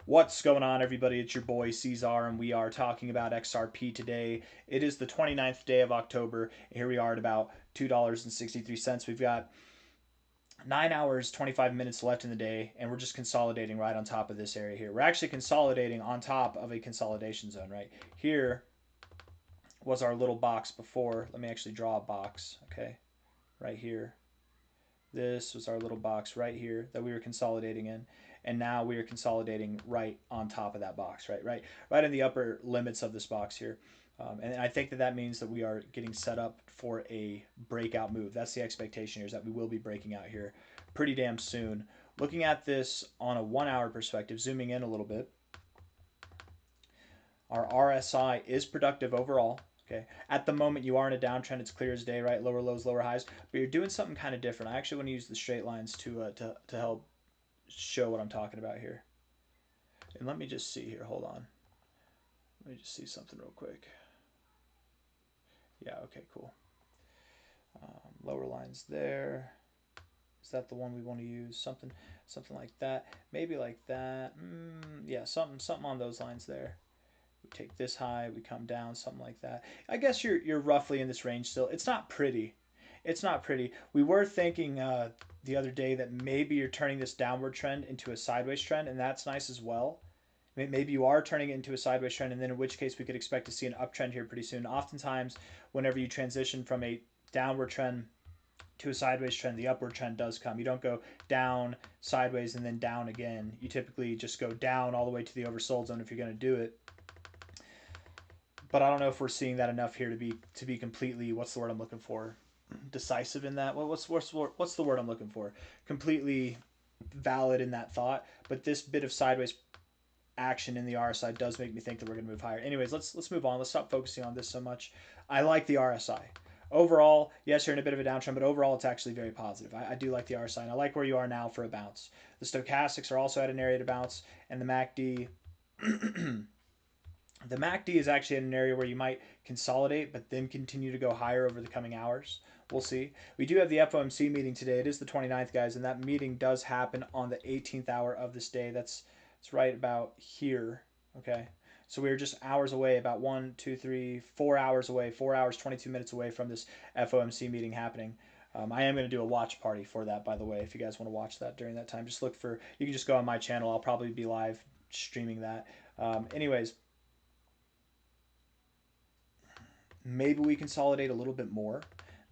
What's going on, everybody? It's your boy C-Zar, and we are talking about XRP today. It is the 29th day of October. Here we are at about $2.63. We've got 9 hours, 25 minutes left in the day, and we're just consolidating right on top of this area here. We're actually consolidating on top of a consolidation zone, right? Here was our little box before. Let me actually draw a box, okay? Right here. This was our little box right here that we were consolidating in. And now we are consolidating right on top of that box, right in the upper limits of this box here. And I think that that means that we are getting set up for a breakout move. That's the expectation here, is that we will be breaking out here pretty damn soon. Looking at this on a 1 hour perspective, zooming in a little bit, our RSI is productive overall. Okay. At the moment, you are in a downtrend. It's clear as day, right? Lower lows, lower highs. But you're doing something kind of different. I actually want to use the straight lines to help show what I'm talking about here. And let me just see here. Hold on. Let me just see something real quick. Yeah. Okay. Cool. Lower lines there. Is that the one we want to use? Something like that. Maybe like that. Yeah. Something on those lines there. We take this high, we come down, something like that. I guess you're roughly in this range still. It's not pretty. It's not pretty. We were thinking the other day that maybe you're turning this downward trend into a sideways trend, and that's nice as well. Maybe you are turning it into a sideways trend, and then in which case we could expect to see an uptrend here pretty soon. Oftentimes, whenever you transition from a downward trend to a sideways trend, the upward trend does come. You don't go down, sideways, and then down again. You typically just go down all the way to the oversold zone if you're going to do it. But I don't know if we're seeing that enough here to be completely, what's the word I'm looking for, decisive in that. Well, what's the word I'm looking for? Completely valid in that thought. But this bit of sideways action in the RSI does make me think that we're going to move higher. Anyways, let's move on. Let's stop focusing on this so much. I like the RSI. Overall, yes, you're in a bit of a downtrend, but overall, it's actually very positive. I do like the RSI, and I like where you are now for a bounce. The stochastics are also at an area to bounce, and the MACD. The MACD is actually in an area where you might consolidate, but then continue to go higher over the coming hours. We'll see. We do have the FOMC meeting today. It is the 29th, guys, and that meeting does happen on the 18th hour of this day. That's right about here. Okay. So we're just hours away, about 1, 2, 3, 4 hours away, 4 hours, 22 minutes away from this FOMC meeting happening. I am going to do a watch party for that, by the way. If you guys want to watch that during that time, just look for, you can just go on my channel. I'll probably be live streaming that. Anyways, maybe we consolidate a little bit more.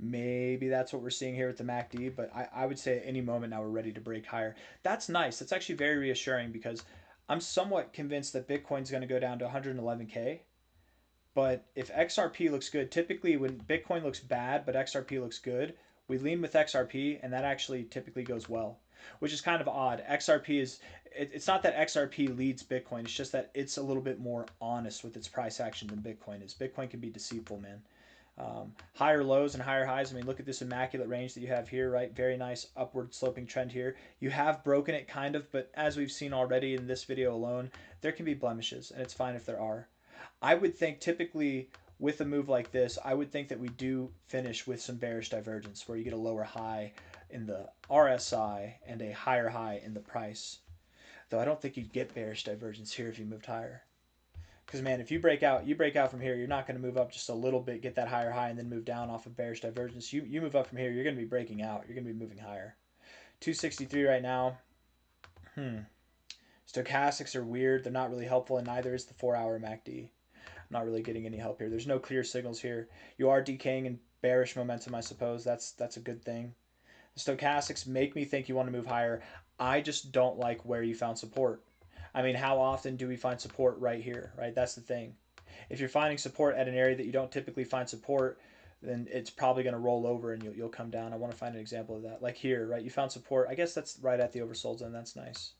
Maybe that's what we're seeing here with the MACD, but I would say at any moment now we're ready to break higher. That's nice. That's actually very reassuring because I'm somewhat convinced that Bitcoin's going to go down to 111K. But if XRP looks good, typically when Bitcoin looks bad but XRP looks good, we lean with XRP and that actually typically goes well, which is kind of odd. XRP is, it's not that XRP leads Bitcoin, it's just that it's a little bit more honest with its price action than Bitcoin is. Bitcoin can be deceitful, man. Higher lows and higher highs. I mean, look at this immaculate range that you have here, right? Very nice upward sloping trend here. You have broken it kind of, but as we've seen already in this video alone, there can be blemishes, and it's fine if there are. I would think typically with a move like this, I would think that we do finish with some bearish divergence where you get a lower high in the RSI and a higher high in the price. Though I don't think you'd get bearish divergence here if you moved higher. Because man, if you break out from here, you're not going to move up just a little bit, get that higher high, and then move down off of bearish divergence. You move up from here, you're going to be breaking out. You're going to be moving higher. 263 right now. Stochastics are weird. They're not really helpful, and neither is the 4-hour MACD. Not really getting any help here. There's no clear signals here. You are decaying in bearish momentum, I suppose. That's a good thing. The stochastics make me think you want to move higher. I just don't like where you found support. I mean, how often do we find support right here, right? That's the thing. If you're finding support at an area that you don't typically find support, then it's probably going to roll over and you'll come down. I want to find an example of that. Like here, right? You found support. I guess that's right at the oversold zone. That's nice.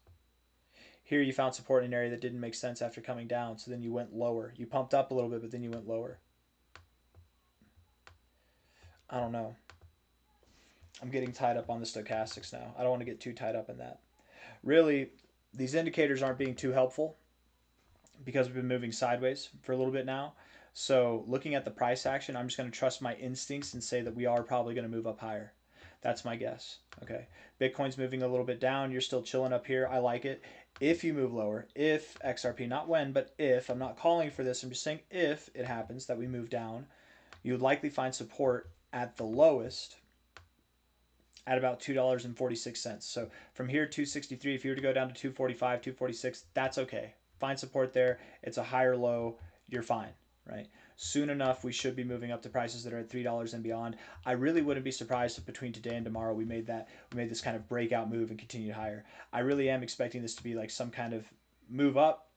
Here you found support in an area that didn't make sense after coming down, so then you went lower. You pumped up a little bit, but then you went lower. I don't know. I'm getting tied up on the stochastics now. I don't want to get too tied up in that. Really, these indicators aren't being too helpful because we've been moving sideways for a little bit now. So looking at the price action, I'm just going to trust my instincts and say that we are probably going to move up higher. That's my guess. Okay. Bitcoin's moving a little bit down. You're still chilling up here. I like it. If you move lower, if XRP, not when, but if, I'm not calling for this, I'm just saying if it happens that we move down, you would likely find support at the lowest at about $2.46. So from here, 263, if you were to go down to 245, 246, that's okay. Find support there. It's a higher low. You're fine, right? Soon enough, we should be moving up to prices that are at $3 and beyond. I really wouldn't be surprised if between today and tomorrow we made this kind of breakout move and continued higher. I really am expecting this to be like some kind of move up,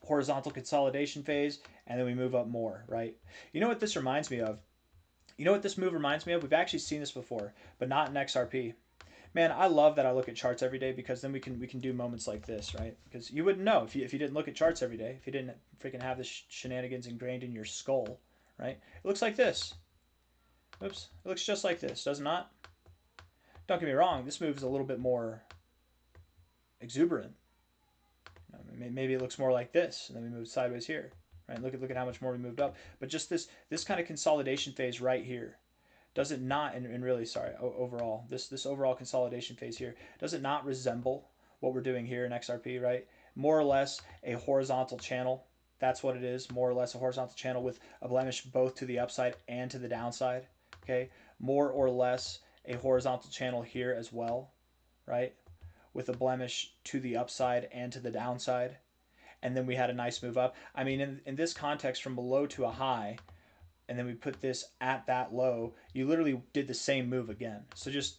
horizontal consolidation phase, and then we move up more, right? You know what this reminds me of? You know what this move reminds me of? We've actually seen this before, but not in XRP. Man, I love that I look at charts every day because then we can do moments like this, right? Because you wouldn't know if you didn't look at charts every day, if you didn't freaking have this shenanigans ingrained in your skull, right? It looks like this. Oops, it looks just like this, does it not? Don't get me wrong, this move is a little bit more exuberant. Maybe it looks more like this, and then we move sideways here, right? Look at how much more we moved up. But just this kind of consolidation phase right here, does it not, and really sorry, overall, this overall consolidation phase here, does it not resemble what we're doing here in XRP, right? More or less a horizontal channel. That's what it is, more or less a horizontal channel with a blemish both to the upside and to the downside, okay? More or less a horizontal channel here as well, right? With a blemish to the upside and to the downside. And then we had a nice move up. I mean, in this context, from below to a high, and then we put this at that low, you literally did the same move again. So just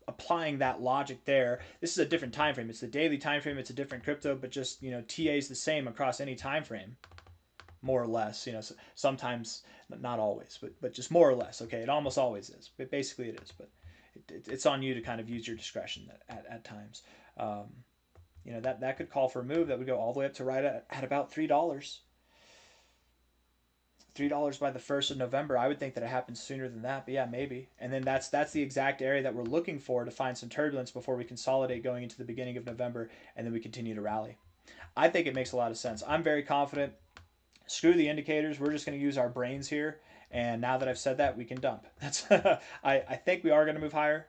applying that logic there, this is a different time frame. It's the daily time frame. It's a different crypto, but just TA is the same across any time frame, more or less. Sometimes not always, but just more or less. Okay, it almost always is, but basically it is. But it's on you to kind of use your discretion at times. That could call for a move that would go all the way up to right at about $3. $3 by the 1st of November. I would think that it happens sooner than that, but yeah, maybe. And then that's the exact area that we're looking for to find some turbulence before we consolidate going into the beginning of November, and then we continue to rally. I think it makes a lot of sense. I'm very confident. Screw the indicators. We're just going to use our brains here. And now that I've said that, we can dump. That's I think we are going to move higher.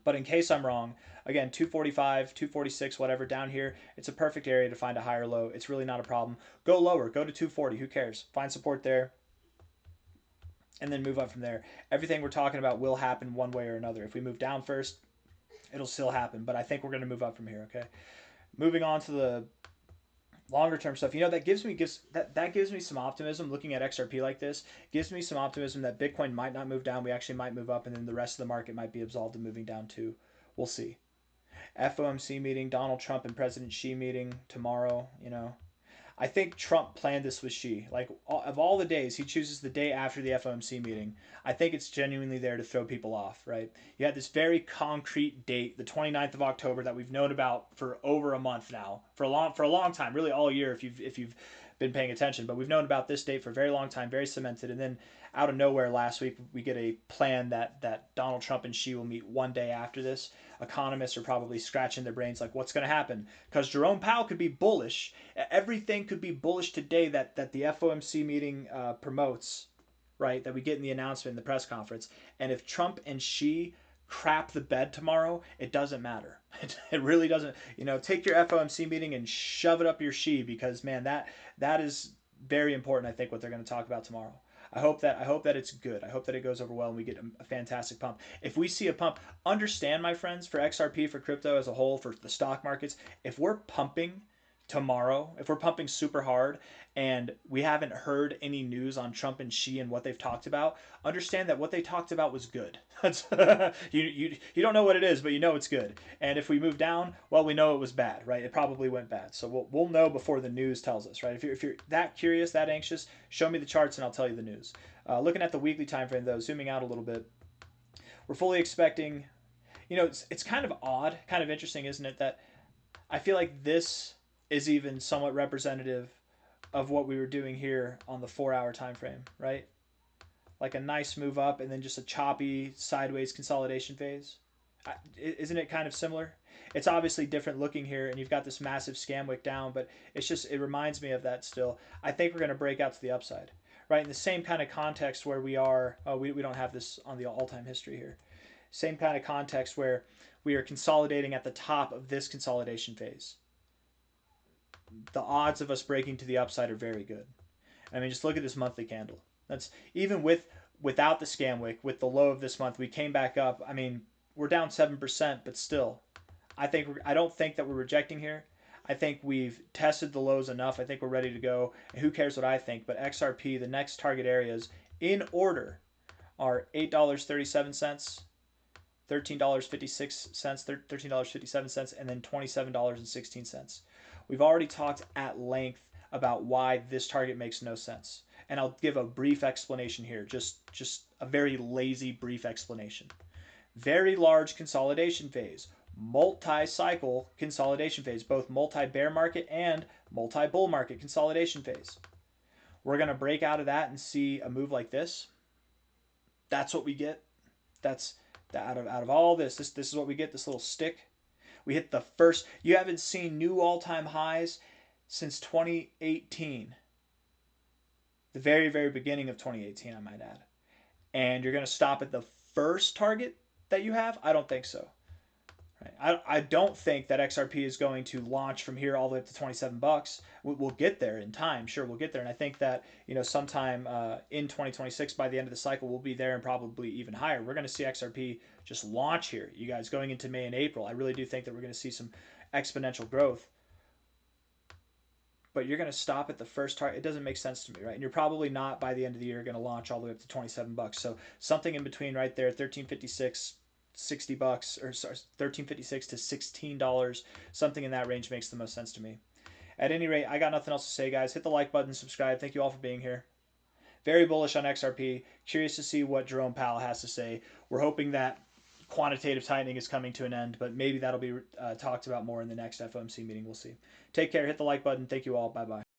But in case I'm wrong, again, 245, 246, whatever, down here, it's a perfect area to find a higher low. It's really not a problem. Go lower. Go to 240. Who cares? Find support there and then move up from there. Everything we're talking about will happen one way or another. If we move down first, it'll still happen. But I think we're going to move up from here, okay? Moving on to the longer term stuff, that gives me some optimism. Looking at XRP like this gives me some optimism that Bitcoin might not move down. We actually might move up, and then the rest of the market might be absolved of moving down too. We'll see. FOMC meeting, Donald Trump and President Xi meeting tomorrow. I think Trump planned this with Xi. Like, of all the days, he chooses the day after the FOMC meeting. I think it's genuinely there to throw people off, right? You had this very concrete date, the 29th of October, that we've known about for over a month now, for a long time, really all year if you've been paying attention. But we've known about this date for a very long time, very cemented. And then out of nowhere last week, we get a plan that Donald Trump and Xi will meet one day after this. Economists are probably scratching their brains like, what's going to happen? Because Jerome Powell could be bullish. Everything could be bullish today that the FOMC meeting promotes, right? That we get in the announcement in the press conference. And if Trump and Xi crap the bed tomorrow, it doesn't matter. It really doesn't. Take your FOMC meeting and shove it up your Xi, because man, that is very important. I think what they're going to talk about tomorrow. I hope that it's good. I hope that it goes over well and we get a fantastic pump. If we see a pump, understand, my friends, for XRP, for crypto as a whole, for the stock markets, if we're pumping tomorrow, if we're pumping super hard and we haven't heard any news on Trump and Xi and what they've talked about, understand that what they talked about was good. you don't know what it is, but you know it's good. And if we move down, well, we know it was bad, right? It probably went bad. So we'll know before the news tells us, right? If you're that curious, that anxious, show me the charts and I'll tell you the news. Looking at the weekly time frame, though, zooming out a little bit, we're fully expecting, it's kind of odd, kind of interesting, isn't it, that I feel like this is even somewhat representative of what we were doing here on the 4-hour time frame, right? Like a nice move up and then just a choppy sideways consolidation phase. Isn't it kind of similar? It's obviously different looking here, and you've got this massive scam wick down, but it reminds me of that still. I think we're going to break out to the upside, right? In the same kind of context where we are, we don't have this on the all-time history here. Same kind of context where we are consolidating at the top of this consolidation phase. the odds of us breaking to the upside are very good. I mean, just look at this monthly candle. That's even without the scam wick, with the low of this month, we came back up. I mean, we're down 7%, but still, I don't think that we're rejecting here. I think we've tested the lows enough. I think we're ready to go. And who cares what I think? But XRP, the next target areas in order are $8.37, $13.56, $13.57, and then $27.16. We've already talked at length about why this target makes no sense. And I'll give a brief explanation here, just a very lazy brief explanation. Very large consolidation phase, multi-cycle consolidation phase, both multi-bear market and multi-bull market consolidation phase. We're going to break out of that and see a move like this. That's what we get. That's out of all this is what we get, this little stick. We hit the first, you haven't seen new all-time highs since 2018. The very, very beginning of 2018, I might add. And you're going to stop at the first target that you have? I don't think so. Right? I don't think that XRP is going to launch from here all the way up to 27 bucks. We'll get there in time. Sure, we'll get there. And I think that, sometime in 2026, by the end of the cycle, we'll be there and probably even higher. We're going to see XRP just launch here, you guys, going into May and April. I really do think that we're going to see some exponential growth. But you're going to stop at the first target. It doesn't make sense to me, right? And you're probably not, by the end of the year, going to launch all the way up to 27 bucks. So something in between right there, 1356, 60 bucks, or sorry, 1356 to $16, something in that range makes the most sense to me. At any rate, I got nothing else to say, guys. Hit the like button, subscribe. Thank you all for being here. Very bullish on XRP. Curious to see what Jerome Powell has to say. We're hoping that quantitative tightening is coming to an end, but maybe that'll be talked about more in the next FOMC meeting. We'll see. Take care. Hit the like button. Thank you all. Bye-bye.